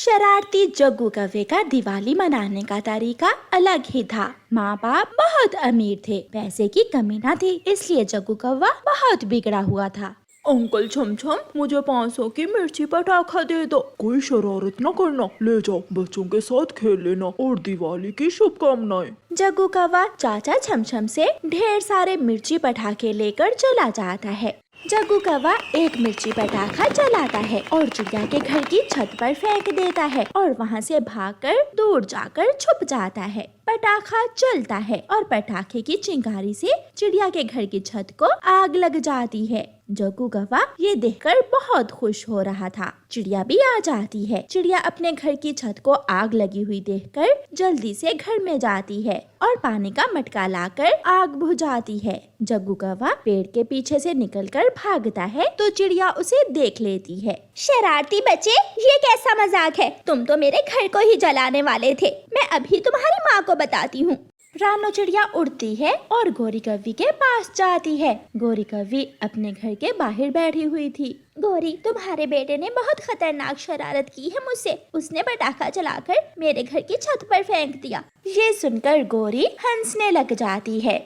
शरारती जग्गू कव्वे का दिवाली मनाने का तरीका अलग ही था। माँ बाप बहुत अमीर थे, पैसे की कमी न थी, इसलिए जग्गू कौवा बहुत बिगड़ा हुआ था। अंकल छमछम, मुझे 500 की मिर्ची पटाखा दे दो। कोई शरारत न करना, ले जाओ, बच्चों के साथ खेल लेना और दिवाली की शुभकामनाएं। जग्गू कौवा चाचा छमछम से ढेर सारे मिर्ची पटाखे लेकर चला जाता है। जग्गू कौवा एक मिर्ची पटाखा चलाता है और चिड़िया के घर की छत पर फेंक देता है और वहाँ से भागकर दूर जाकर छुप जाता है। पटाखा चलता है और पटाखे की चिंगारी से चिड़िया के घर की छत को आग लग जाती है। जग्गू कौवा ये देखकर बहुत खुश हो रहा था। चिड़िया भी आ जाती है। चिड़िया अपने घर की छत को आग लगी हुई देखकर जल्दी से घर में जाती है और पानी का मटका लाकर आग बुझाती है। जग्गू कौवा पेड़ के पीछे से निकलकर भागता है तो चिड़िया उसे देख लेती है। शरारती बच्चे, ये कैसा मजाक है? तुम तो मेरे घर को ही जलाने वाले थे। मैं अभी तुम्हारी माँ को बताती हूँ। रानो चिड़िया उड़ती है और गोरी कव्वी के पास जाती है। गोरी कव्वी अपने घर के बाहर बैठी हुई थी। गोरी, तुम्हारे बेटे ने बहुत खतरनाक शरारत की है मुझसे। उसने पटाखा चलाकर मेरे घर की छत पर फेंक दिया। ये सुनकर गोरी हंसने लग जाती है।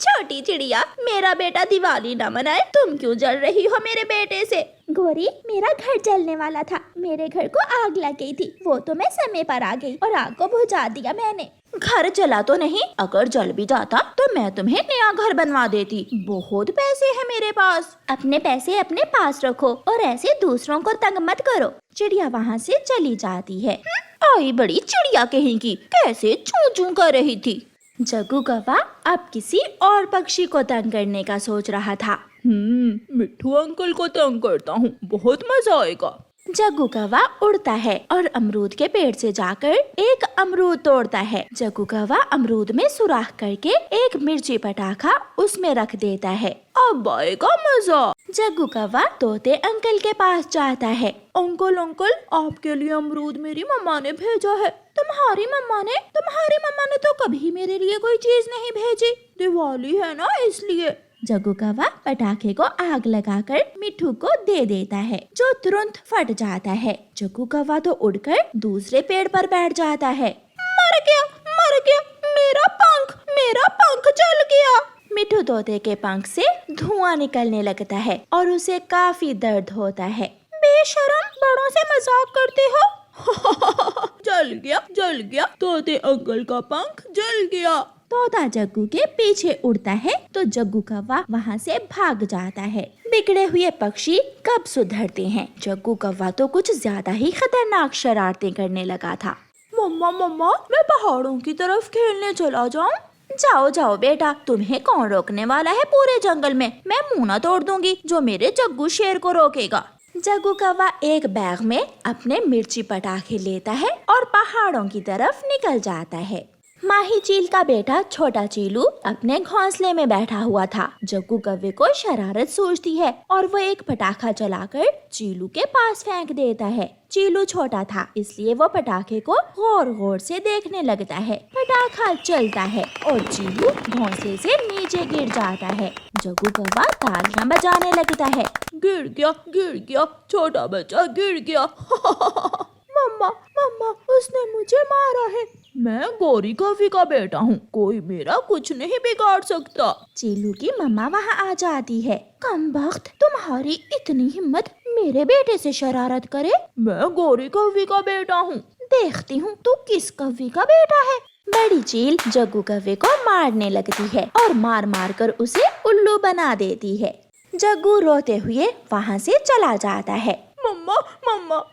छोटी चिड़िया, मेरा बेटा दिवाली न मनाए, तुम क्यों जल रही हो मेरे बेटे से? गोरी, मेरा घर जलने वाला था, मेरे घर को आग लग गई थी, वो तो मैं समय पर आ गई और आग को बुझा दिया मैंने। घर जला तो नहीं, अगर जल भी जाता तो मैं तुम्हें नया घर बनवा देती। बहुत पैसे हैं मेरे पास। अपने पैसे अपने पास रखो और ऐसे दूसरों को तंग मत करो। चिड़िया वहाँ से चली जाती है। आई बड़ी चिड़िया कहेंगी, कैसे चूं चूं कर रही थी। जग्गू कौवा अब किसी और पक्षी को तंग करने का सोच रहा था। मिट्ठू अंकल को तंग करता हूँ, बहुत मजा आएगा। जग्गू कौवा उड़ता है और अमरूद के पेड़ से जाकर एक अमरूद तोड़ता है। जग्गू कौवा अमरूद में सुराख करके एक मिर्ची पटाखा उसमें रख देता है। अब आएगा मजा। जग्गू कौवा तोते अंकल के पास जाता है। अंकल अंकल, आपके लिए अमरूद मेरी मम्मा ने भेजा है। तुम्हारी मम्मा ने तो कभी मेरे लिए कोई चीज नहीं भेजी। दिवाली है ना, इसलिए। जग्गू कौवा पटाखे को आग लगाकर मिट्ठू को दे देता है, जो तुरंत फट जाता है। जग्गू कौवा तो उड़कर दूसरे पेड़ पर बैठ जाता है। मर गया, मेरा पंख जल गया। मिट्ठू तोते के पंख से धुआं निकलने लगता है और उसे काफी दर्द होता है। बेशरम, बड़ों से मजाक करते हो। जल गया, तोते अंकल का पंख जल गया। तोता जग्गू के पीछे उड़ता है तो जग्गू कौवा वहाँ से भाग जाता है। बिगड़े हुए पक्षी कब सुधरते हैं। जग्गू कौवा तो कुछ ज्यादा ही खतरनाक शरारतें करने लगा था। मम्मा, मैं पहाड़ों की तरफ खेलने चला जाऊं? जाओ बेटा, तुम्हें कौन रोकने वाला है पूरे जंगल में। मैं मुंह न तोड़ दूंगी जो मेरे जग्गू शेर को रोकेगा। जग्गू कौवा एक बैग में अपने मिर्ची पटाखे लेता है और पहाड़ों की तरफ निकल जाता है। माही चील का बेटा छोटा चीलू अपने घोंसले में बैठा हुआ था। जग्गू कौवे को शरारत सूझती है और वो एक पटाखा जलाकर चीलू के पास फेंक देता है। चीलू छोटा था, इसलिए वो पटाखे को गौर से देखने लगता है। पटाखा चलता है और चीलू घोंसले से नीचे गिर जाता है। जग्गू कौवा तालियां बजाने लगता है। गिर गया, छोटा बच्चा गिर गया। मम्मा, उसने मुझे मारा है। मैं गोरी कव्वी का बेटा हूँ, कोई मेरा कुछ नहीं बिगाड़ सकता। चीलू की मम्मा वहाँ आ जाती है। कमबख्त, तुम्हारी इतनी हिम्मत मेरे बेटे से शरारत करे? मैं गोरी कव्वी का बेटा हूँ। देखती हूँ तू किस कव्वी का बेटा है। बड़ी चील जग्गू कव्वे को मारने लगती है और मार कर उसे उल्लू बना देती है। जग्गू रोते हुए वहाँ से चला जाता है। मम्मा,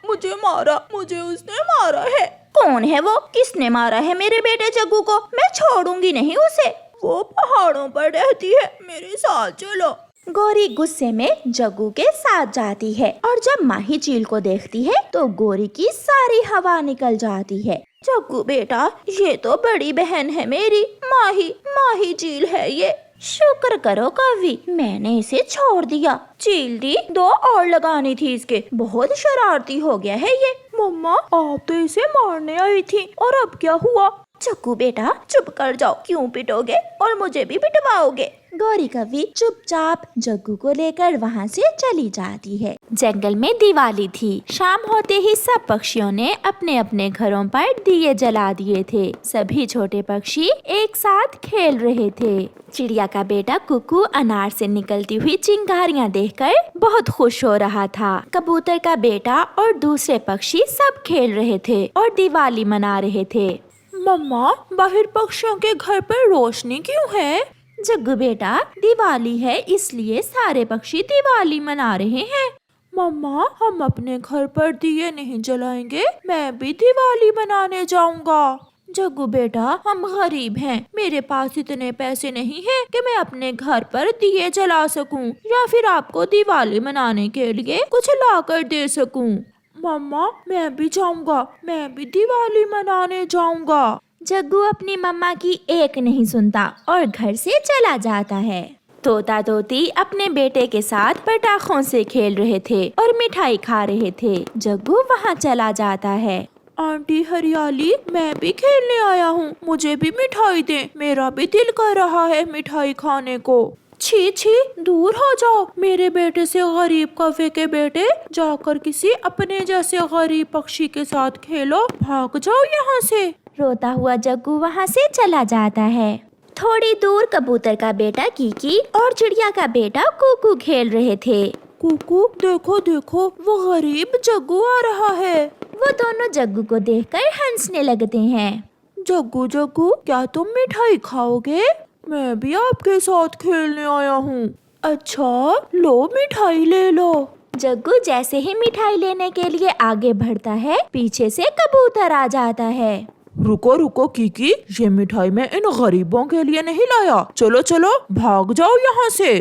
मुझे उसने मारा है। कौन है वो? किसने मारा है मेरे बेटे जग्गू को? मैं छोड़ूंगी नहीं उसे। वो पहाड़ों पर रहती है, मेरे साथ चलो। गोरी गुस्से में जग्गू के साथ जाती है और जब माही चील को देखती है तो गोरी की सारी हवा निकल जाती है। जग्गू बेटा, ये तो बड़ी बहन है मेरी, माही चील है ये। शुक्र करो कव्वी, मैंने इसे छोड़ दिया। चील दी 2 और लगानी थी इसके, बहुत शरारती हो गया है ये। मम्मा, आप तो इसे मारने आई थी और अब क्या हुआ? जग्गू बेटा चुप कर जाओ, क्यों पिटोगे और मुझे भी पिटवाओगे। गौरी कौवी चुपचाप जग्गू को लेकर वहाँ से चली जाती है। जंगल में दिवाली थी। शाम होते ही सब पक्षियों ने अपने अपने घरों पर दिए जला दिए थे। सभी छोटे पक्षी एक साथ खेल रहे थे। चिड़िया का बेटा कुकू अनार से निकलती हुई चिंगारियाँ देखकर बहुत खुश हो रहा था। कबूतर का बेटा और दूसरे पक्षी सब खेल रहे थे और दिवाली मना रहे थे। मम्मा, बाहर पक्षियों के घर पर रोशनी क्यों है? जग्गू बेटा, दिवाली है इसलिए सारे पक्षी दिवाली मना रहे हैं। मम्मा, हम अपने घर पर दिए नहीं जलाएंगे, मैं भी दिवाली मनाने जाऊंगा। जग्गू बेटा, हम गरीब हैं, मेरे पास इतने पैसे नहीं हैं कि मैं अपने घर पर दिए जला सकूं या फिर आपको दिवाली मनाने के लिए कुछ ला कर दे सकूं। मम्मा, मैं भी जाऊंगा, मैं भी दिवाली मनाने जाऊंगा। जग्गू अपनी मम्मा की एक नहीं सुनता और घर से चला जाता है। तोता तोती अपने बेटे के साथ पटाखों से खेल रहे थे और मिठाई खा रहे थे। जग्गू वहाँ चला जाता है। आंटी हरियाली, मैं भी खेलने आया हूँ, मुझे भी मिठाई दे, मेरा भी दिल कर रहा है मिठाई खाने को। छी छी, दूर हो जाओ मेरे बेटे से, गरीब कौवे के बेटे, जाकर किसी अपने जैसे गरीब पक्षी के साथ खेलो, भाग जाओ यहाँ से। रोता हुआ जग्गू वहाँ से चला जाता है। थोड़ी दूर कबूतर का बेटा कीकी और चिड़िया का बेटा कुकू खेल रहे थे। कुकू, देखो देखो, वो गरीब जग्गू आ रहा है। वो दोनों जग्गू को देखकर हंसने लगते हैं। जग्गू जग्गू, क्या तुम मिठाई खाओगे? मैं भी आपके साथ खेलने आया हूँ। अच्छा, लो मिठाई ले लो। जग्गू जैसे ही मिठाई लेने के लिए आगे बढ़ता है, पीछे से कबूतर आ जाता है। रुको रुको कीकी, ये मिठाई मैं इन गरीबों के लिए नहीं लाया, चलो चलो भाग जाओ यहाँ से।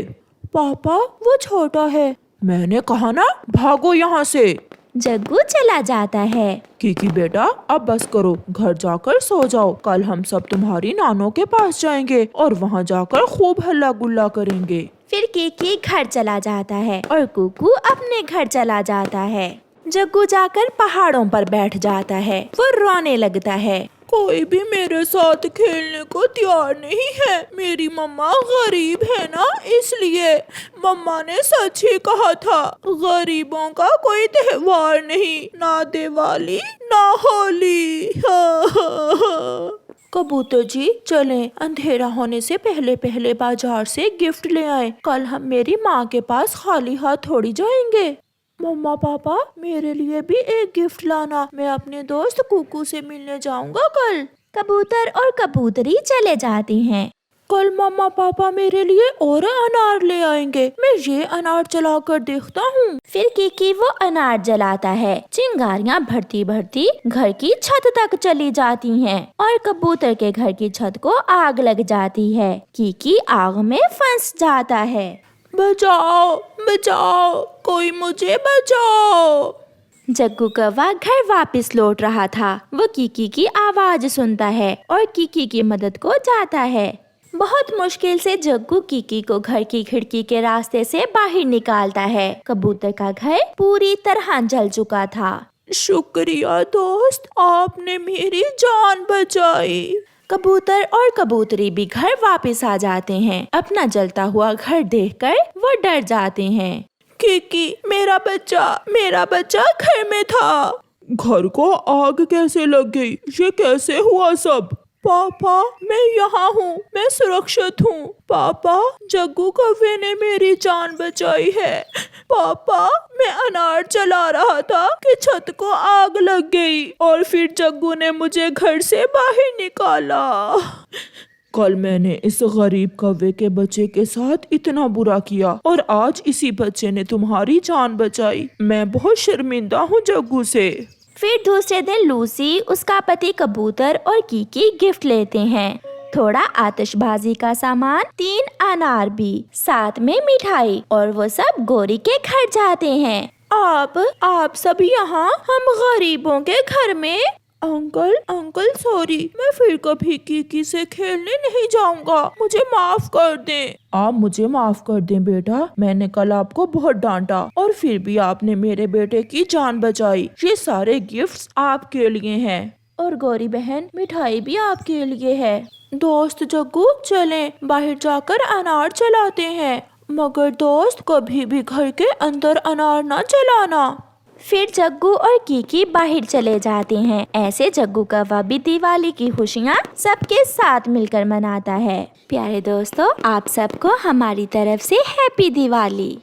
पापा, वो छोटा है, मैंने कहा ना भागो यहाँ से। जग्गू चला जाता है। कीकी बेटा, अब बस करो, घर जाकर सो जाओ, कल हम सब तुम्हारी नानों के पास जाएंगे और वहाँ जाकर खूब हल्ला गुल्ला करेंगे। फिर कीकी घर चला जाता है और कुकू अपने घर चला जाता है। जग्गू जाकर पहाड़ों पर बैठ जाता है। वो रोने लगता है। कोई भी मेरे साथ खेलने को तैयार नहीं है, मेरी मम्मा गरीब है ना, इसलिए। मम्मा ने सच ही कहा था, गरीबों का कोई त्योहार नहीं, ना दिवाली ना होली। कबूतर जी, चलें, अंधेरा होने से पहले पहले बाजार से गिफ्ट ले आए, कल हम मेरी माँ के पास खाली हाथ थोड़ी जाएंगे। मम्मा पापा, मेरे लिए भी एक गिफ्ट लाना, मैं अपने दोस्त कुकू से मिलने जाऊंगा कल। कबूतर और कबूतरी चले जाते हैं। कल मम्मा पापा मेरे लिए और अनार ले आएंगे, मैं ये अनार जला कर देखता हूँ। फिर कीकी वो अनार जलाता है। चिंगारियाँ भरती भरती घर की छत तक चली जाती हैं और कबूतर के घर की छत को आग लग जाती है। कीकी आग में फंस जाता है। बचाओ बचाओ, कोई मुझे बचाओ। जग्गू कौवा घर वापस लौट रहा था। वो कीकी की आवाज सुनता है और कीकी की मदद को जाता है। बहुत मुश्किल से जग्गू कीकी को घर की खिड़की के रास्ते से बाहर निकालता है। कबूतर का घर पूरी तरह जल चुका था। शुक्रिया दोस्त, आपने मेरी जान बचाई। कबूतर और कबूतरी भी घर वापस आ जाते हैं। अपना जलता हुआ घर देखकर वो डर जाते हैं। कीकी, मेरा बच्चा घर में था। घर को आग कैसे लग गई? ये कैसे हुआ सब? पापा, मैं यहाँ हूँ, मैं सुरक्षित हूँ। पापा, जग्गू कौवे ने मेरी जान बचाई है। पापा, मैं अनार जला रहा था कि छत को आग लग गई और फिर जग्गू ने मुझे घर से बाहर निकाला। कल मैंने इस गरीब कौवे के बच्चे के साथ इतना बुरा किया और आज इसी बच्चे ने तुम्हारी जान बचाई। मैं बहुत शर्मिंदा हूँ जग्गू से। फिर दूसरे दिन लूसी, उसका पति कबूतर और कीकी गिफ्ट लेते हैं। थोड़ा आतिशबाजी का सामान, 3 अनार भी, साथ में मिठाई, और वो सब गौरी के घर जाते हैं। आप सब यहाँ, हम गरीबों के घर में। अंकल सॉरी, मैं फिर कभी कीकी से खेलने नहीं जाऊंगा, मुझे माफ कर दें। आप मुझे माफ कर दें बेटा, मैंने कल आपको बहुत डांटा और फिर भी आपने मेरे बेटे की जान बचाई। ये सारे गिफ्ट्स आपके लिए हैं। और गौरी बहन मिठाई भी आपके लिए है। दोस्त जग्गू चलें बाहर जाकर अनार चलाते हैं, मगर दोस्त कभी भी घर के अंदर अनार ना चलाना। फिर जग्गू और कीकी बाहर चले जाते हैं। ऐसे जग्गू कौवा भी दिवाली की खुशियाँ सबके साथ मिलकर मनाता है। प्यारे दोस्तों, आप सबको हमारी तरफ से हैप्पी दिवाली।